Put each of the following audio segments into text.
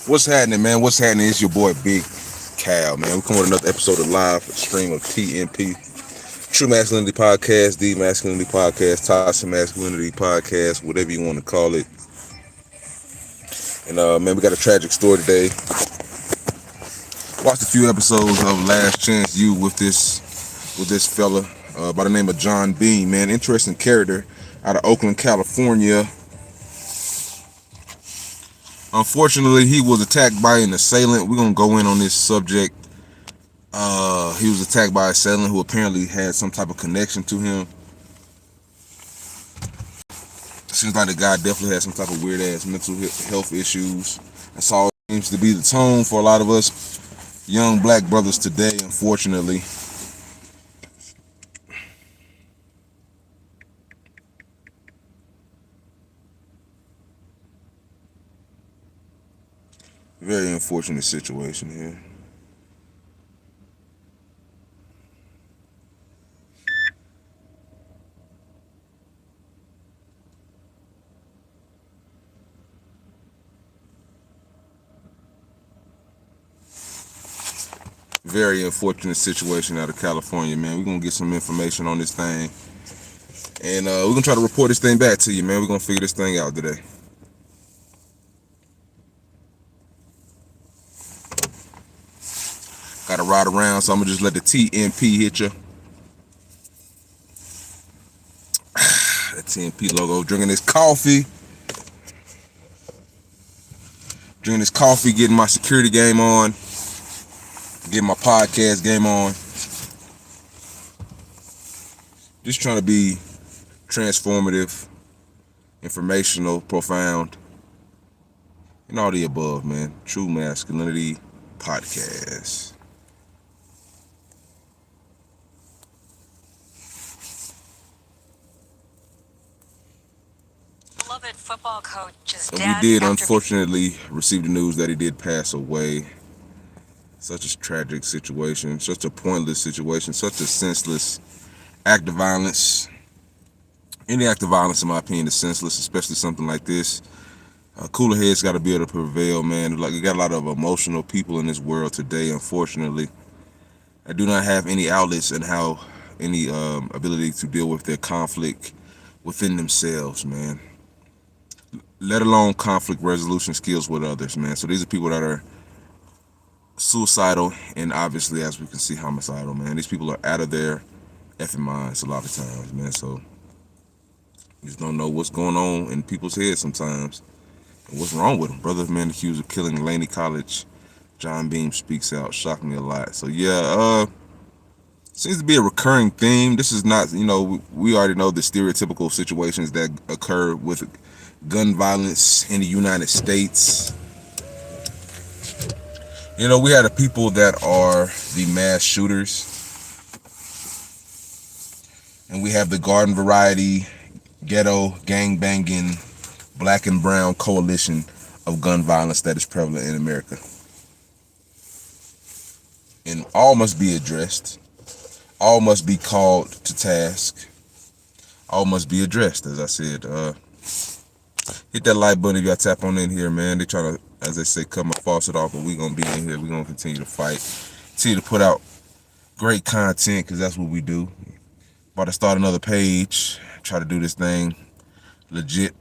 What's happening, man? What's happening? It's your boy Big Cal, man. We come with another episode of live stream of TMP, True Masculinity Podcast, the Masculinity Podcast, Toxic Masculinity Podcast, whatever you want to call it. And man, we got a tragic story today. Watched a few episodes of Last Chance U with this fella by the name of John Bean, man. Interesting character out of Oakland, California. Unfortunately, he was attacked by an assailant. We're going to go in on this subject. He was attacked by an assailant who apparently had some type of connection to him. Seems like the guy definitely had some type of weird-ass mental health issues. That's all seems to be the tone for a lot of us young black brothers today, unfortunately. Very unfortunate situation here. Very unfortunate situation out of California, man. We're going to get some information on this thing. And we're going to try to report this thing back to you, man. We're going to figure this thing out today. Got to ride around, so I'm going to just let the TMP hit you. That TMP logo. Drinking this coffee. Getting my security game on. Getting my podcast game on. Just trying to be transformative, informational, profound, and all the above, man. True Masculinity Podcast. Beloved football coach's And dad. we did unfortunately receive the news that he did pass away. Such a tragic situation, such a pointless situation, such a senseless act of violence. Any act of violence, in my opinion, is senseless, especially something like this. Cooler heads got to be able to prevail, man. Like, you got a lot of emotional people in this world today, unfortunately. I do not have any outlets and any ability to deal with their conflict within themselves, man. Let alone conflict resolution skills with others, man. So these are people that are suicidal and obviously, as we can see, homicidal, man. These people are out of their effing minds a lot of times, man. So you just don't know what's going on in people's heads sometimes. And what's wrong with them? Brother man accused of killing Laney College. John Beam speaks out. Shocked me a lot. So yeah, seems to be a recurring theme. This is not, we already know the stereotypical situations that occur with gun violence in the United States. We have the people that are the mass shooters, and we have the garden variety, ghetto, gang banging, black and brown coalition of gun violence that is prevalent in America. And all must be addressed. All must be called to task. All must be addressed, as I said. Hit that like button if y'all tap on in here, man. They trying to, as they say, cut my faucet off, but we gonna be in here. We gonna continue to fight, continue to put out great content, because that's what we do. About to start another page, try to do this thing legit,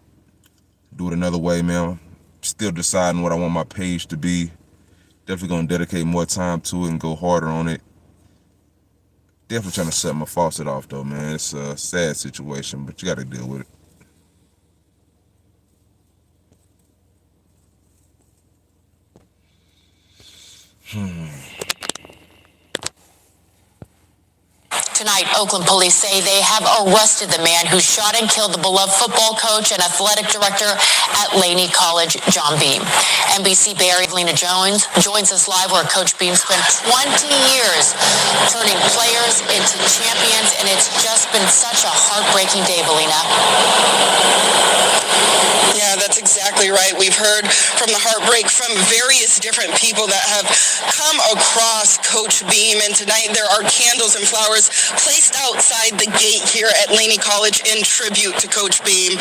do it another way, man. Still deciding what I want my page to be. Definitely gonna dedicate more time to it and go harder on it. Definitely trying to set my faucet off though, man. It's a sad situation, but you gotta deal with it. Tonight, Oakland police say they have arrested the man who shot and killed the beloved football coach and athletic director at Laney College, John Beam. NBC Bay Area Lena Jones joins us live, where Coach Beam spent 20 years turning players into champions, and it's just been such a heartbreaking day, Belina. Yeah, that's That's exactly right. We've heard from the heartbreak from various different people that have come across Coach Beam, and tonight there are candles and flowers placed outside the gate here at Laney College in tribute to Coach Beam.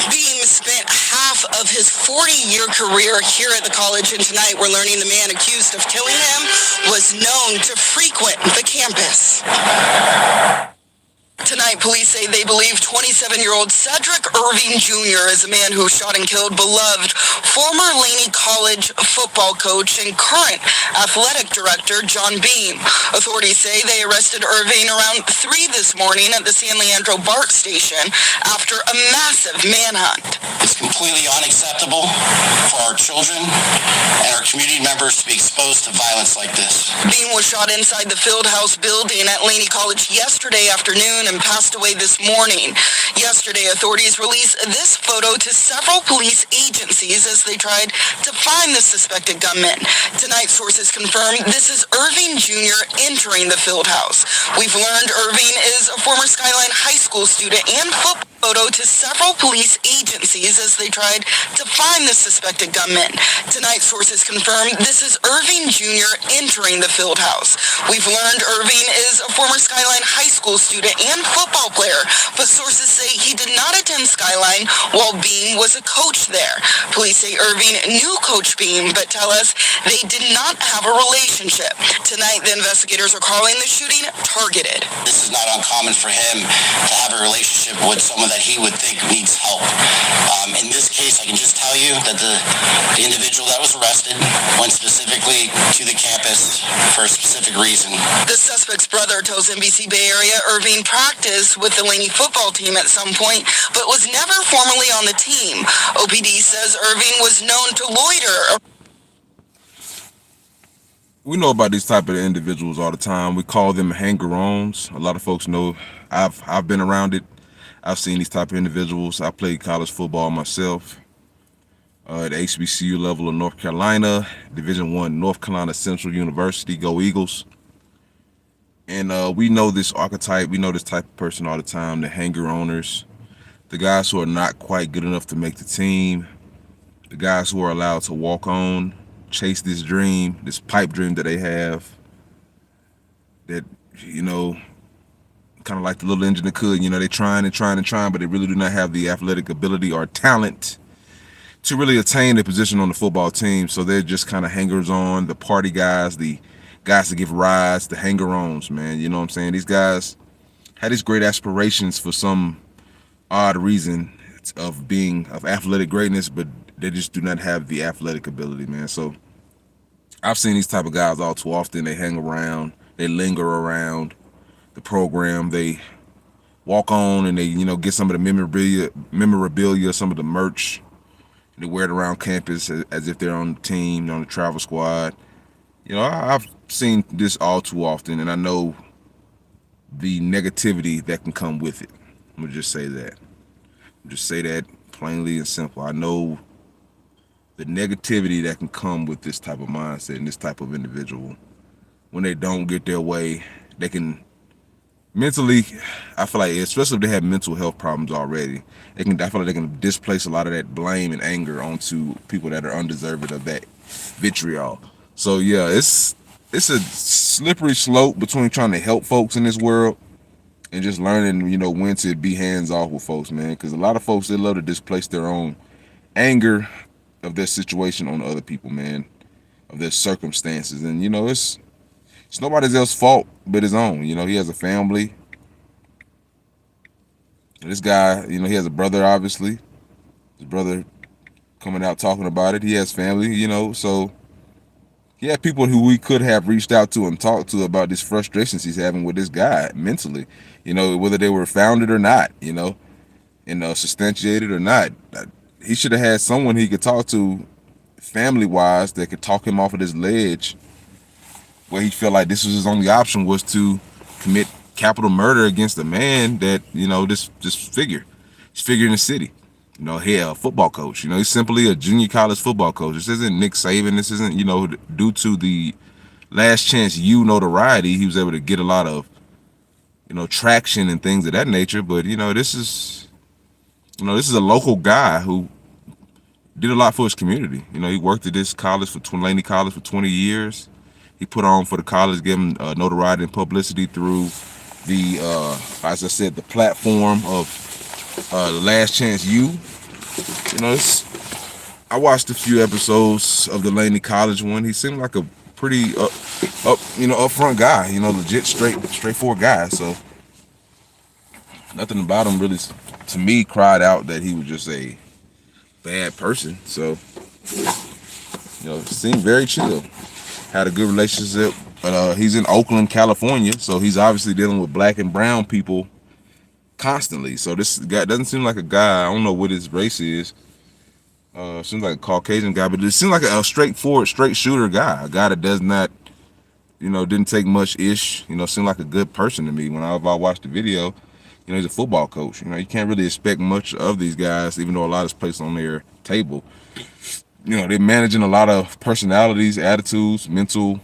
Beam spent half of his 40-year career here at the college, and tonight we're learning the man accused of killing him was known to frequent the campus. Tonight, police say they believe 27-year-old Cedric Irving Jr. is a man who shot and killed beloved former Laney College football coach and current athletic director John Beam. Authorities say they arrested Irving around 3 this morning at the San Leandro BART station after a massive manhunt. It's completely unacceptable for our children and our community members to be exposed to violence like this. Beam was shot inside the Fieldhouse building at Laney College yesterday afternoon and passed away this morning. Yesterday, authorities released this photo to several police agencies as they tried to find the suspected gunman. Tonight, sources confirm this is Irving Jr. entering the Fieldhouse. We've learned Irving is a former Skyline High School student and football photo to several police agencies as they tried to find the suspected gunman. Tonight, sources confirm this is Irving Jr. entering the Fieldhouse. We've learned Irving is a former Skyline High School student and football player, but sources say he did not attend Skyline while Beam was a coach there. Police say Irving knew Coach Beam, but tell us they did not have a relationship. Tonight, the investigators are calling the shooting targeted. This is not uncommon for him to have a relationship with someone that he would think needs help. In this case, I can just tell you that the individual that was arrested went specifically to the campus for a specific reason. The suspect's brother tells NBC Bay Area Irving practiced with the Laney football team at some point, but was never formally on the team. OPD says Irving was known to loiter. We know about these type of individuals all the time. We call them hanger-ons. A lot of folks know I've been around it. I've seen these type of individuals. I played college football myself at the HBCU level of North Carolina, Division I, North Carolina Central University, go Eagles. And we know this archetype, we know this type of person all the time, the hanger-oners, the guys who are not quite good enough to make the team, the guys who are allowed to walk on, chase this dream, this pipe dream that they have, that, you know, kind of like the little engine that could, you know, they're trying and trying and trying, but they really do not have the athletic ability or talent to really attain a position on the football team. So they're just kind of hangers-on, the party guys, the guys that give rides, the hanger-ons, man. You know what I'm saying? These guys had these great aspirations for some odd reason of athletic greatness, but they just do not have the athletic ability, man. So I've seen these type of guys all too often. They hang around, they linger around the program, they walk on, and they, you know, get some of the memorabilia, some of the merch. They wear it around campus as if they're on the team, on the travel squad. You know, I've seen this all too often, and I know the negativity that can come with it. I'm gonna just say that. Just say that plainly and simple. I know the negativity that can come with this type of mindset and this type of individual. When they don't get their way, they can mentally, I feel like, especially if they have mental health problems already, I feel like they can displace a lot of that blame and anger onto people that are undeserving of that vitriol. So yeah, it's a slippery slope between trying to help folks in this world and just learning, you know, when to be hands off with folks, man. Because a lot of folks, they love to displace their own anger of their situation on other people, man, of their circumstances. And, you know, it's nobody else's fault but his own. You know, he has a family. This guy, you know, he has a brother, obviously. His brother coming out talking about it. He has family, you know, so he had people who we could have reached out to and talked to about these frustrations he's having with this guy mentally, you know, whether they were founded or not, you know, and substantiated or not. He should have had someone he could talk to family-wise that could talk him off of this ledge where he felt like this was his only option, was to commit capital murder against a man that, you know, this figure. He's figure in the city. You know, he a football coach. You know, he's simply a junior college football coach. This isn't Nick Saban. This isn't, you know, due to the Last Chance U notoriety, he was able to get a lot of, you know, traction and things of that nature. But, you know, this is a local guy who did a lot for his community. You know, he worked at this college Laney College for 20 years. He put on for the college, gave him notoriety and publicity through the, as I said, the platform of Last Chance U. You know, I watched a few episodes of the Laney College one. He seemed like a pretty upfront guy. You know, legit, straightforward guy. So nothing about him really, to me, cried out that he was just a bad person. So, you know, seemed very chill. Had a good relationship. He's in Oakland, California, so he's obviously dealing with black and brown people constantly. So this guy doesn't seem like a guy, I don't know what his race is. Seems like a Caucasian guy, but it seems like a straightforward, straight shooter guy. A guy that does not, you know, didn't take much ish. You know, seemed like a good person to me. When I watched the video, you know, he's a football coach. You know, you can't really expect much of these guys, even though a lot is placed on their table. You know, they're managing a lot of personalities, attitudes, mental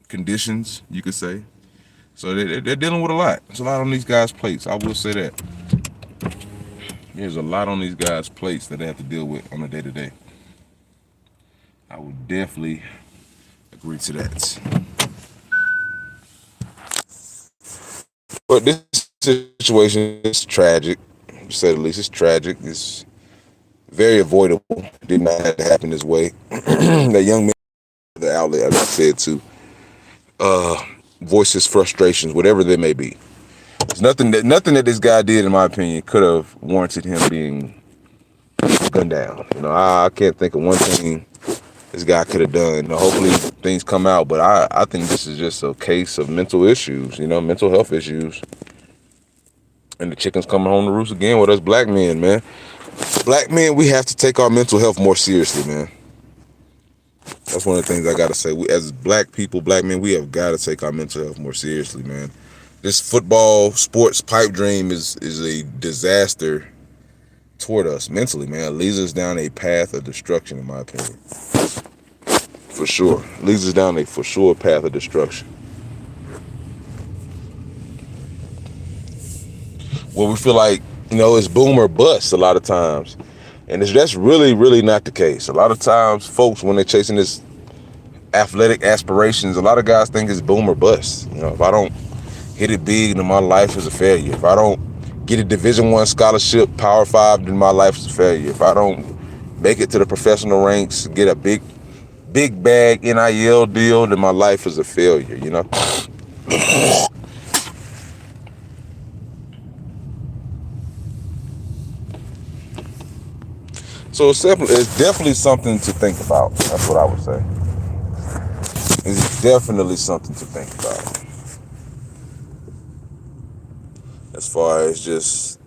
conditions, you could say. So they're dealing with a lot. There's a lot on these guys' plates. I will say that. There's a lot on these guys' plates that they have to deal with on a day-to-day. I would definitely agree to that. But this situation is tragic. To say the least, it's tragic. It's very avoidable. Did not have to happen this way. That young man, the outlet, as I said, to voice his frustrations, whatever they may be. There's nothing that this guy did, in my opinion, could have warranted him being gunned down. You know, I can't think of one thing this guy could have done. You know, hopefully things come out, but I think this is just a case of mental issues. You know, mental health issues. And the chicken's coming home to roost again with us black men, man. Black men, we have to take our mental health more seriously, man. That's one of the things I gotta say. We, as black people, black men, we have got to take our mental health more seriously, man. This football, sports pipe dream is a disaster toward us mentally, man. It leads us down a path of destruction, in my opinion. For sure. It leads us down a for sure path of destruction. Where we feel like, you know, it's boom or bust a lot of times. And that's really, really not the case. A lot of times, folks, when they're chasing this athletic aspirations, a lot of guys think it's boom or bust. You know, if I don't hit it big, then my life is a failure. If I don't get a Division I scholarship, Power 5, then my life is a failure. If I don't make it to the professional ranks, get a big bag NIL deal, then my life is a failure, you know? So it's definitely something to think about. That's what I would say. It's definitely something to think about. As far as just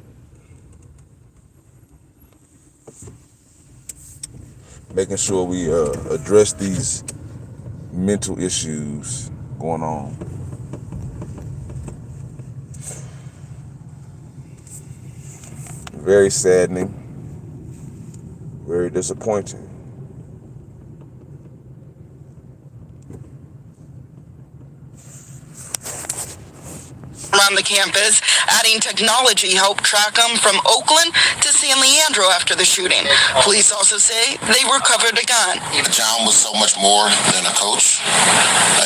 making sure we address these mental issues going on. Very saddening. Very disappointing. Around the campus, adding technology helped track them from Oakland to San Leandro after the shooting. Police also say they recovered a gun. John was so much more than a coach.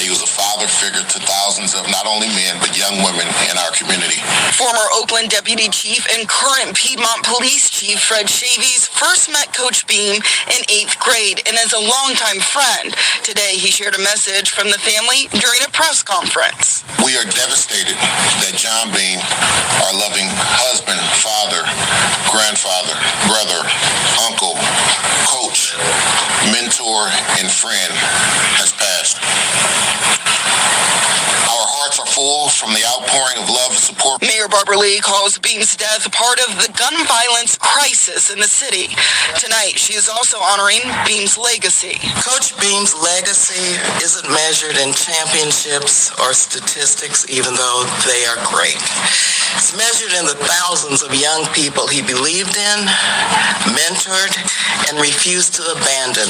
He was a father figure to thousands of not only men, but young women in our community. Former Oakland Deputy Chief and current Piedmont Police Chief Fred Chavies first met Coach Beam in 8th grade and is a longtime friend. Today, he shared a message from the family during a press conference. We are devastated that John Beam, our loving husband, father, grandfather, brother, uncle, coach, mentor, and friend has passed. Our hearts are full from the outpouring of love and support. Mayor Barbara Lee calls Beam's death part of the gun violence crisis in the city. Tonight, she is also honoring Beam's legacy. Coach Beam's legacy isn't measured in championships or statistics, even though they are great. It's measured in the thousands of young people he believed in, mentored, and refused to abandon.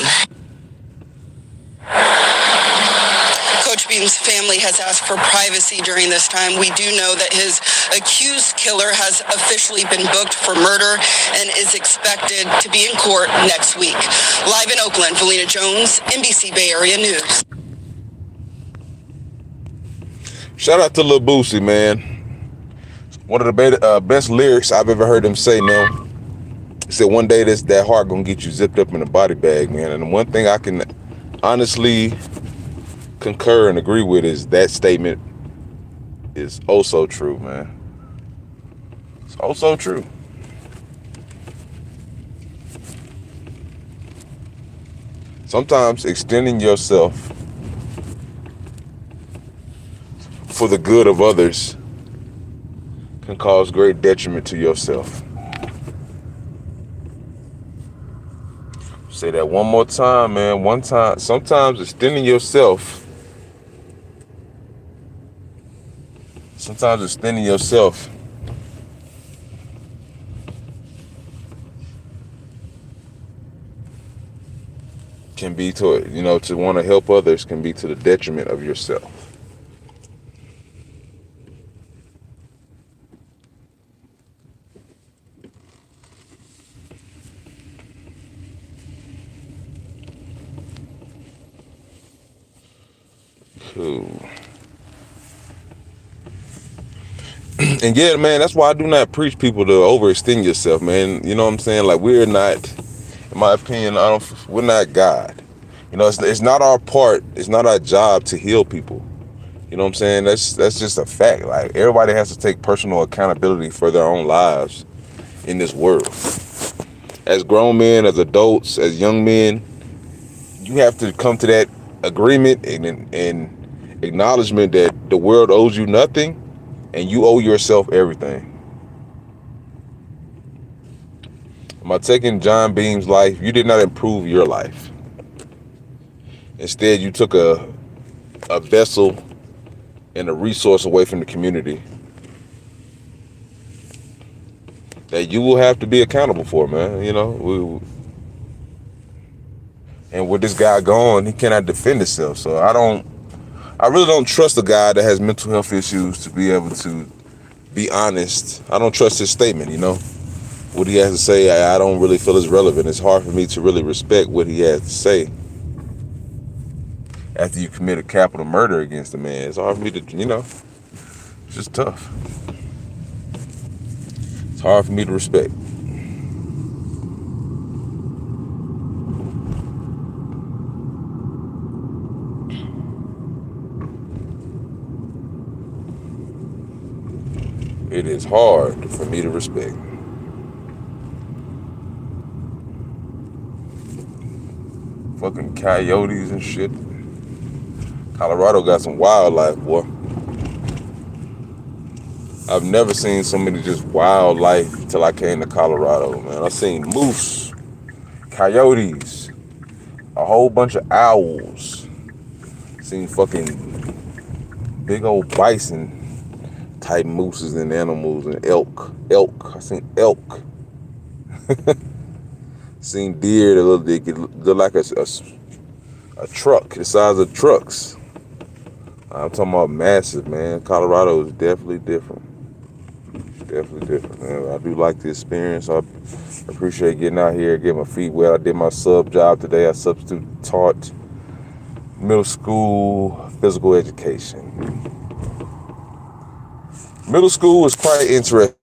Coach Beam Beam's family has asked for privacy during this time. We do know that his accused killer has officially been booked for murder and is expected to be in court next week. Live in Oakland, Valina Jones, NBC Bay Area News. Shout out to Lil Boosie, man. One of the best lyrics I've ever heard him say, man. He said, one day that heart gonna get you zipped up in a body bag, man. And one thing I can honestly concur and agree with is that statement is oh so true, man. It's oh so true. Sometimes extending yourself for the good of others can cause great detriment to yourself. Say that one more time, man. One time. Sometimes extending yourself can be to want to help others can be to the detriment of yourself. Cool. And yeah, man, that's why I do not preach people to overextend yourself, man. You know what I'm saying? Like, we're not, in my opinion, we're not God. You know, it's not our part, it's not our job to heal people. You know what I'm saying? That's just a fact. Like, everybody has to take personal accountability for their own lives in this world. As grown men, as adults, as young men, you have to come to that agreement and acknowledgement that the world owes you nothing and you owe yourself everything. By taking John Beam's life, you did not improve your life. Instead, you took a vessel and a resource away from the community that you will have to be accountable for, man. You know, and with this guy gone, he cannot defend himself. So I really don't trust a guy that has mental health issues to be able to be honest. I don't trust his statement, you know. What he has to say, I don't really feel is relevant. It's hard for me to really respect what he has to say after you commit a capital murder against a man. It's hard for me to, you know, it's just tough. It's hard for me to respect. It is hard for me to respect. Fucking coyotes and shit. Colorado got some wildlife, boy. I've never seen so many just wildlife till I came to Colorado, man. I've seen moose, coyotes, a whole bunch of owls. Seen fucking big old bison type mooses and animals and elk. I seen elk. Seen deer that look like a truck, the size of trucks. I'm talking about massive, man. Colorado is definitely different. Definitely different, man. I do like the experience. I appreciate getting out here, getting my feet wet. I did my sub job today. I substitute taught middle school physical education. Middle school is quite interesting,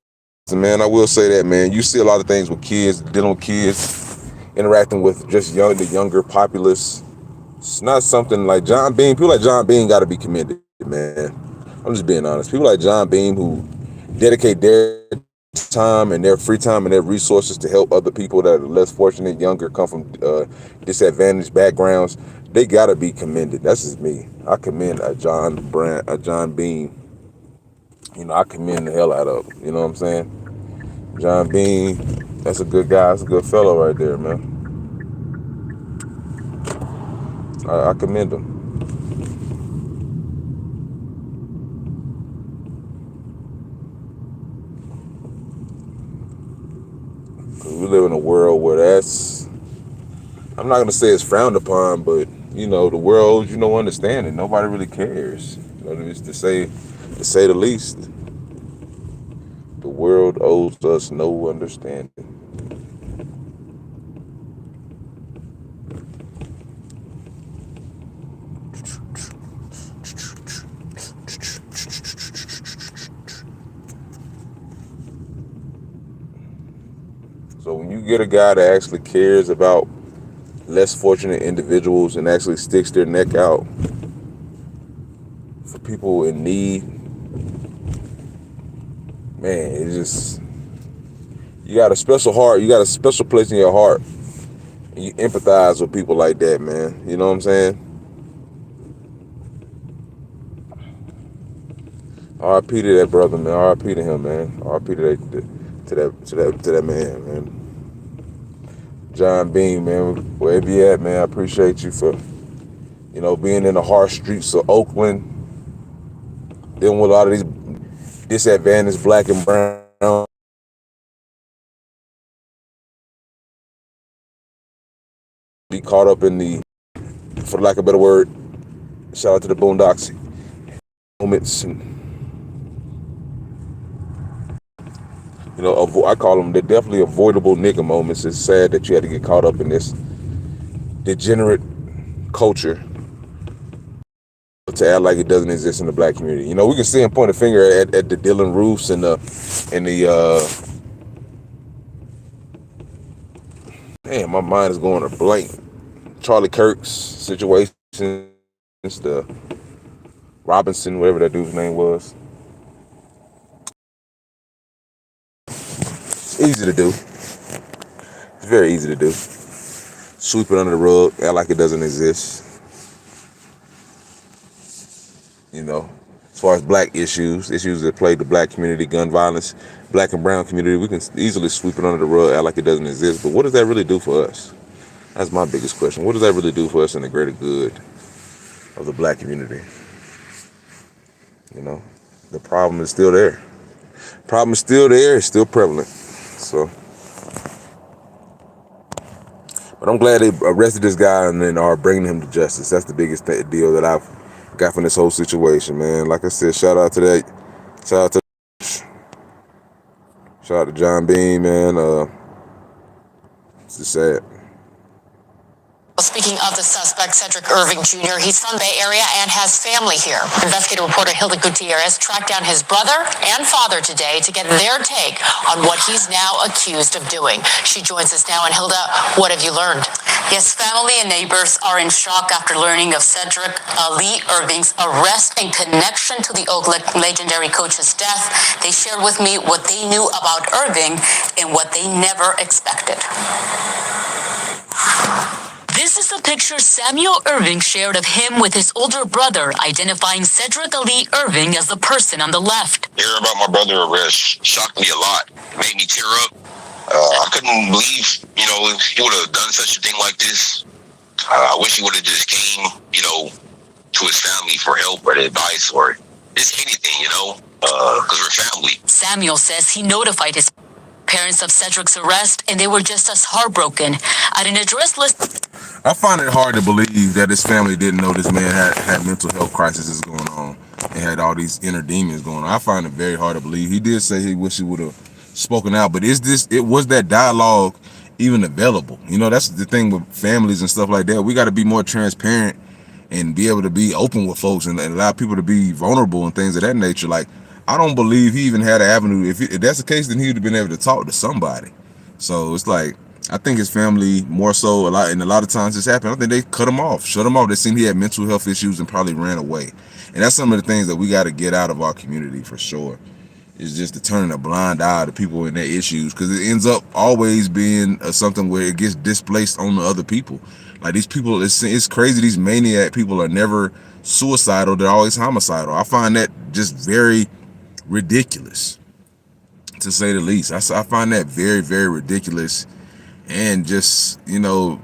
man. I will say that, man. You see a lot of things with kids, dealing with kids, interacting with just the younger populace. It's not something like John Beam. People like John Beam got to be commended, man. I'm just being honest. People like John Beam who dedicate their time and their free time and their resources to help other people that are less fortunate, younger, come from disadvantaged backgrounds. They got to be commended. That's just me. I commend a John Beam. You know, I commend the hell out of him. You know what I'm saying? John Beam, that's a good guy. That's a good fellow right there, man. I commend him. We live in a world where I'm not going to say it's frowned upon, but, you know, the world owes you no understanding. Nobody really cares. You know, just to say the least. The world owes us no understanding. So when you get a guy that actually cares about less fortunate individuals and actually sticks their neck out for people in need, man, it's just, you got a special heart. You got a special place in your heart. And you empathize with people like that, man. You know what I'm saying? R.I.P. to that brother, man. R.I.P. to him, man. R.I.P. to that man. John Bean, man, wherever you at, man, I appreciate you for, you know, being in the harsh streets of Oakland, dealing with a lot of these disadvantaged black and brown. Be caught up in the, for lack of a better word, shout out to the Boondocks moments, and, you know, I call them, they're definitely avoidable nigga moments. It's sad that you had to get caught up in this degenerate culture to act like it doesn't exist in the black community. You know, we can see and point a finger at the Dylan Roofs and the damn, my mind is going to blank. Charlie Kirk's situations, the Robinson, whatever that dude's name was. It's easy to do. It's very easy to do. Sweep it under the rug, act like it doesn't exist. You know, as far as black issues that plague the black community, gun violence, black and brown community, we can easily sweep it under the rug, act like it doesn't exist. But what does that really do for us? That's my biggest question. What does that really do for us in the greater good of the black community? You know, the problem is still there. Problem is still there. It's still prevalent. So, but I'm glad they arrested this guy and then are bringing him to justice. That's the biggest deal that I've got from this whole situation, man. Like I said, shout out to John Bean, man. It's just sad. Speaking of the suspect, Cedric Irving Jr., he's from Bay Area and has family here. Investigative reporter Hilda Gutierrez tracked down his brother and father today to get their take on what he's now accused of doing. She joins us now. And Hilda, what have you learned? Yes, family and neighbors are in shock after learning of Cedric Lee Irving's arrest in connection to the Oakland legendary coach's death. They shared with me what they knew about Irving and what they never expected. This is a picture Samuel Irving shared of him with his older brother, identifying Cedric Lee Irving as the person on the left. Hearing about my brother's arrest shocked me a lot. It made me tear up. I couldn't believe, he would have done such a thing like this. I wish he would have just came, to his family for help or advice or just anything, because we're family. Samuel says he notified his parents of Cedric's arrest, and they were just as heartbroken. At an address list, I find it hard to believe that his family didn't know this man had mental health crises going on and had all these inner demons going on. I find it very hard to believe. He did say he wished he would have spoken out, but was that dialogue even available? That's the thing with families and stuff like that. We got to be more transparent and be able to be open with folks and allow people to be vulnerable and things of that nature. Like, I don't believe he even had an avenue. If that's the case, then he would have been able to talk to somebody. So it's like, I think his family more so, and a lot of times this happened, I think they cut him off, shut him off. They seen he had mental health issues and probably ran away. And that's some of the things that we got to get out of our community for sure. Is just to turn a blind eye to people and their issues, because it ends up always being something where it gets displaced on the other people. Like, these people, it's crazy. These maniac people are never suicidal. They're always homicidal. I find that just very ridiculous, to say the least. I find that very, very ridiculous and just,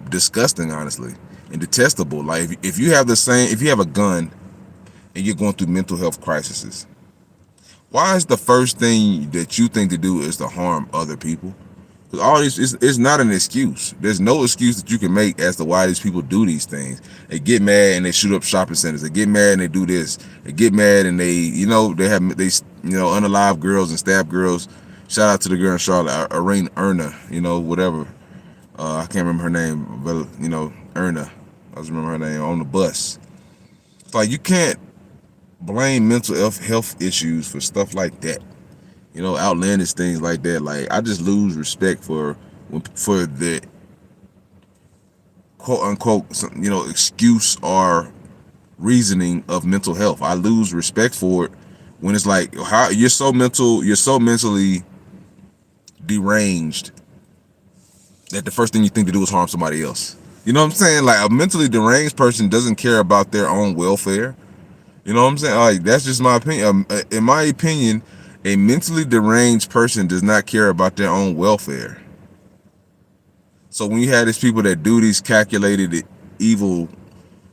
disgusting, honestly, and detestable. Like, if you have a gun and you're going through mental health crises, why is the first thing that you think to do is to harm other people? Because all these, it's not an excuse. There's no excuse that you can make as to why these people do these things. They get mad and they shoot up shopping centers. They get mad and they do this. They get mad and they unalive girls and stab girls. Shout out to the girl in Charlotte, Erna, whatever. I can't remember her name, but Erna. I just remember her name on the bus. It's like you can't blame mental health issues for stuff like that. Outlandish things like that. Like, I just lose respect for the quote unquote, excuse or reasoning of mental health. I lose respect for it when it's like, how you're so mentally deranged that the first thing you think to do is harm somebody else. You know what I'm saying? Like, a mentally deranged person doesn't care about their own welfare. You know what I'm saying? Like, that's just my opinion. In my opinion, a mentally deranged person does not care about their own welfare. So when you have these people that do these calculated, evil,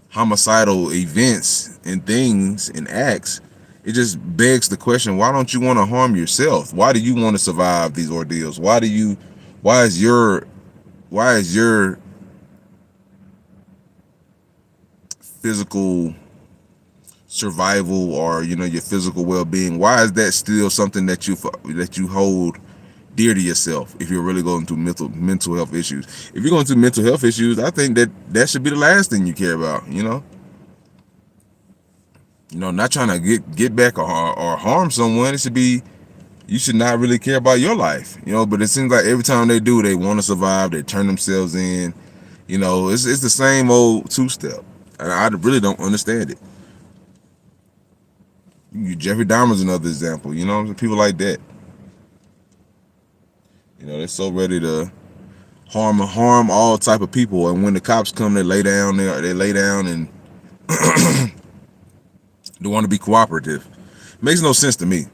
homicidal events and things and acts, it just begs the question, why don't you want to harm yourself? Why do you want to survive these ordeals? Why is your physical survival or your physical well-being, why is that still something that you hold dear to yourself? If you're really going through mental health issues, if you're going through mental health issues, I think that should be the last thing you care about. Not trying to get back or harm someone. It should be, you should not really care about your life. But it seems like every time they do, they want to survive, they turn themselves in. It's the same old two-step, and I really don't understand it. Jeffrey Dahmer's another example. People like that. They're so ready to harm all type of people, and when the cops come, they lay down and they want to be cooperative. Makes no sense to me.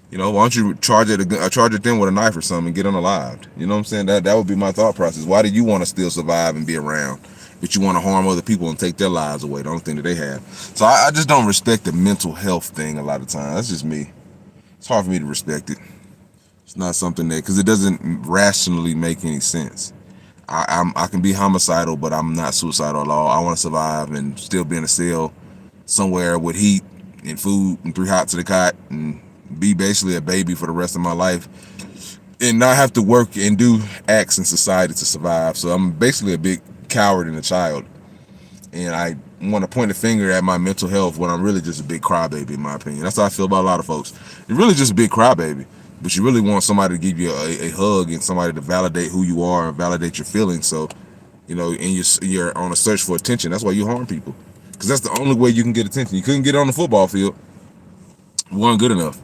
Why don't you charge it then with a knife or something and get unalived? You know what I'm saying? That would be my thought process. Why do you want to still survive and be around, but you want to harm other people and take their lives away, the only thing that they have? So I just don't respect the mental health thing a lot of times. That's just me. It's hard for me to respect it. It's not something because it doesn't rationally make any sense. I can be homicidal, but I'm not suicidal at all. I want to survive and still be in a cell somewhere with heat and food and 3 hot to the cot and be basically a baby for the rest of my life and not have to work and do acts in society to survive. So I'm basically a big coward and a child, and I want to point a finger at my mental health when I'm really just a big crybaby, in my opinion. That's how I feel about a lot of folks. You're really just a big crybaby, but you really want somebody to give you a hug and somebody to validate who you are and validate your feelings. So and you're on a search for attention. That's why you harm people, because that's the only way you can get attention. You couldn't get on the football field. You weren't good enough.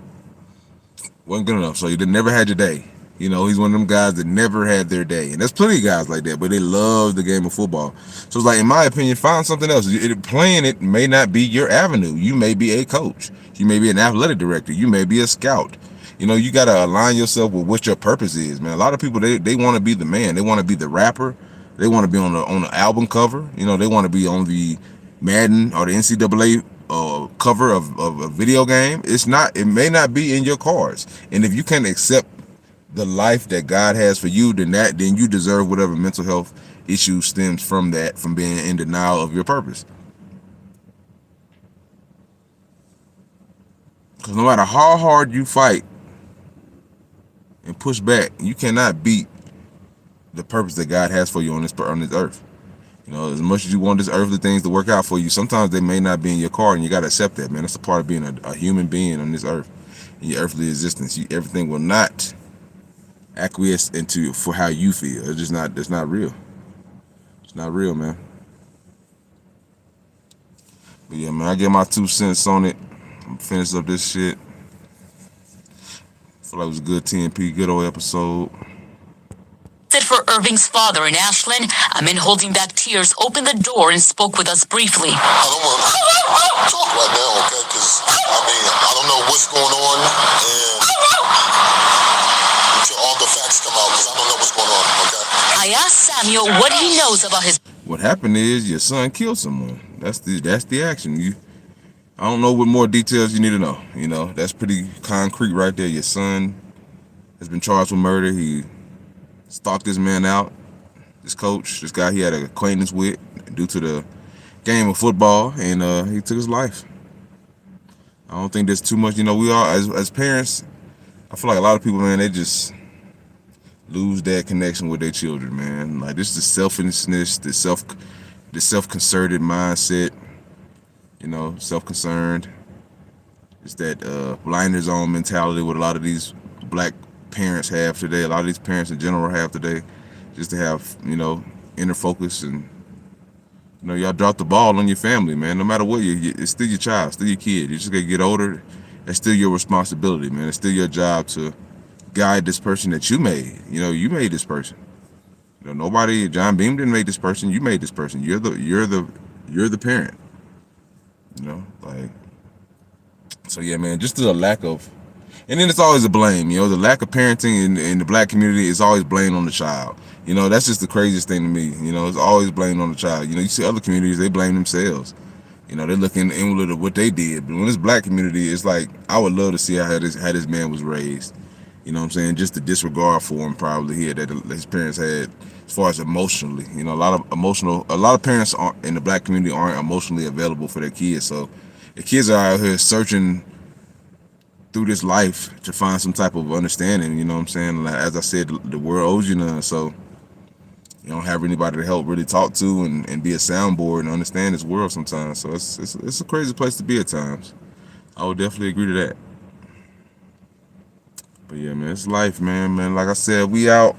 So you never had your day. He's one of them guys that never had their day. And there's plenty of guys like that, but they love the game of football. So it's like, in my opinion, find something else. Playing it may not be your avenue. You may be a coach. You may be an athletic director. You may be a scout. You got to align yourself with what your purpose is, man. A lot of people, they want to be the man. They want to be the rapper. They want to be on the album cover. They want to be on the Madden or the NCAA cover of a video game. It may not be in your cards. And if you can't accept the life that God has for you, then you deserve whatever mental health issue stems from that, from being in denial of your purpose. Because no matter how hard you fight and push back, you cannot beat the purpose that God has for you on this earth. As much as you want these earthly things to work out for you, sometimes they may not be in your card, and you got to accept that, man. That's a part of being a human being on this earth, in your earthly existence. Everything will not acquiesce into for how you feel. It's not real. It's not real, man. But yeah, man, I get my 2 cents on it. I'm finish up this shit. Feel like it was a good TNP, good old episode. For Irving's father in Ashland, a man holding back tears opened the door and spoke with us briefly. I don't want to talk right now, okay? Because, I don't know what's going on, and until all the facts come out, because I don't know what's going on, okay? I asked Samuel what he knows about his... What happened is your son killed someone. That's the action. I don't know what more details you need to know. That's pretty concrete right there. Your son has been charged with murder. He stalked this man out, this coach, this guy he had an acquaintance with due to the game of football, and he took his life. I don't think there's too much, we all, as parents, I feel like a lot of people, man, they just lose that connection with their children, man. Like, this is the selfishness, the self-concerted mindset, self-concerned. It's that blinders on mentality what a lot of these black parents have today, a lot of these parents in general have today, just to have, inner focus. And y'all drop the ball on your family, man. No matter what, it's still your child, still your kid. You just gotta get older. It's still your responsibility, man. It's still your job to guide this person that you made. You made this person. Nobody, John Beam didn't make this person. You made this person. You're the parent. So yeah, man. Just the lack of, and then it's always a blame. The lack of parenting in the black community is always blamed on the child. That's just the craziest thing to me. It's always blamed on the child. You see other communities, they blame themselves. They're looking inward at what they did. But when it's black community, it's like, I would love to see how this man was raised. You know what I'm saying? Just the disregard for him probably here that his parents had as far as emotionally. A lot of parents in the black community aren't emotionally available for their kids. So the kids are out here searching through this life to find some type of understanding. You know what I'm saying? Like, as I said, the world owes you none. So you don't have anybody to help really talk to and be a soundboard and understand this world sometimes. So it's a crazy place to be at times. I would definitely agree to that. But yeah, man, it's life, man. Like I said, we out.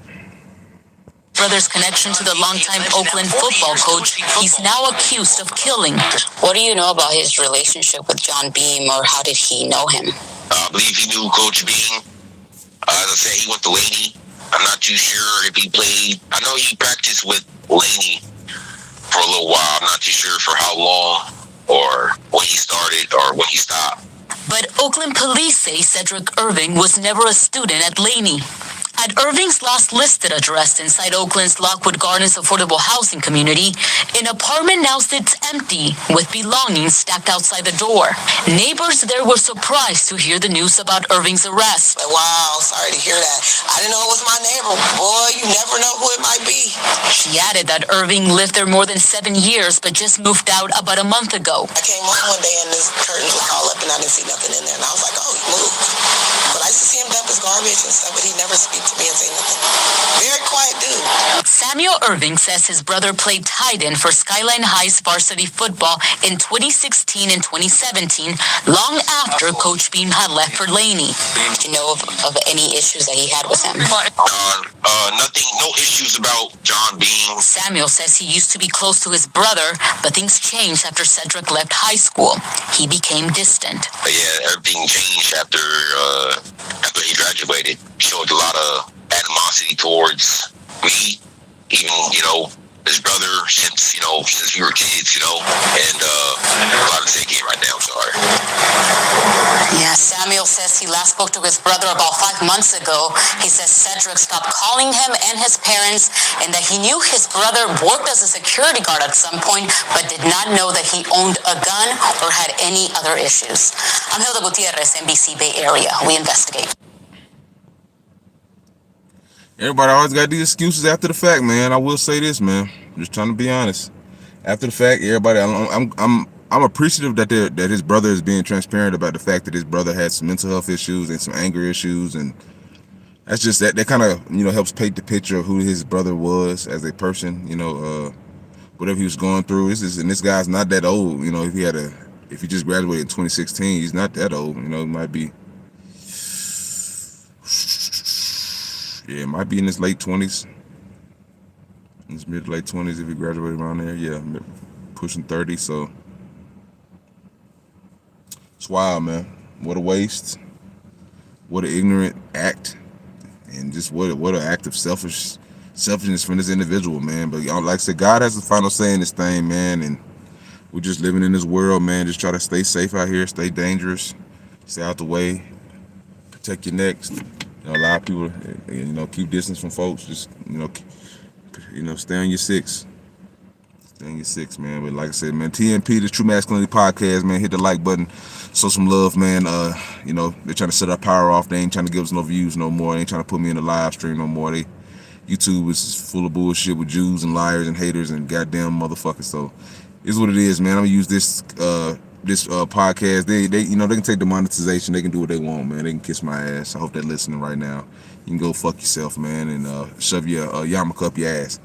Brother's connection to the longtime Oakland football coach, he's now accused of killing. What do you know about his relationship with John Beam, or how did he know him? I believe he knew Coach Beam. As I said, he went to Laney. I'm not too sure if he played. I know he practiced with Laney for a little while. I'm not too sure for how long, or when he started or when he stopped. But Oakland police say Cedric Irving was never a student at Laney. At Irving's last listed address inside Oakland's Lockwood Gardens affordable housing community, an apartment now sits empty with belongings stacked outside the door. Neighbors there were surprised to hear the news about Irving's arrest. Wow, sorry to hear that. I didn't know it was my neighbor. Boy, you never know who it might be. She added that Irving lived there more than 7 years but just moved out about a month ago. I came home one day and his curtains were all up and I didn't see nothing in there. And I was like, oh, he moved. But I used to see him dump his garbage and stuff, but he never speak to me and say nothing. Very quiet dude. Samuel Irving says his brother played tight end for Skyline High's varsity football in 2016 and 2017, long after Coach Beam had left for Laney. Do you know of any issues that he had with him? Nothing, no issues about John Beam. Samuel says he used to be close to his brother, but things changed after Cedric left high school. He became distant. Yeah, everything changed after he graduated. Showed a lot of animosity towards me, even, his brother, since we were kids, and a lot of taking it right now, sorry. Yeah, Samuel says he last spoke to his brother about 5 months ago. He says Cedric stopped calling him and his parents, and that he knew his brother worked as a security guard at some point, but did not know that he owned a gun or had any other issues. I'm Hilda Gutierrez, NBC Bay Area. We investigate. Everybody always got these excuses after the fact, man. I will say this, man. I'm just trying to be honest. After the fact, everybody, I'm appreciative that his brother is being transparent about the fact that his brother had some mental health issues and some anger issues, and that's just that kind of helps paint the picture of who his brother was as a person. Whatever he was going through. This guy's not that old. If he just graduated in 2016, he's not that old. He might be. Yeah, it might be in his late 20s. In his mid to late 20s if he graduated around there. Yeah, pushing 30, so. It's wild, man. What a waste. What an ignorant act. And just what an act of selfishness from this individual, man. But like I said, God has the final say in this thing, man. And we're just living in this world, man. Just try to stay safe out here, stay dangerous, stay out the way, protect your necks. A lot of people, keep distance from folks. Just, stay on your six. Stay on your six, man. But like I said, man, TMP, the True Masculinity Podcast, man, hit the like button. Show some love, man. They're trying to set our power off. They ain't trying to give us no views no more. They ain't trying to put me in the live stream no more. They YouTube is full of bullshit with Jews and liars and haters and goddamn motherfuckers. So it's what it is, man. I'm gonna use this podcast. They you know, they can take the monetization. They can do what they want, man. They can kiss my ass. I hope they're listening right now. You can go fuck yourself, man, and shove your yarmulke up your ass.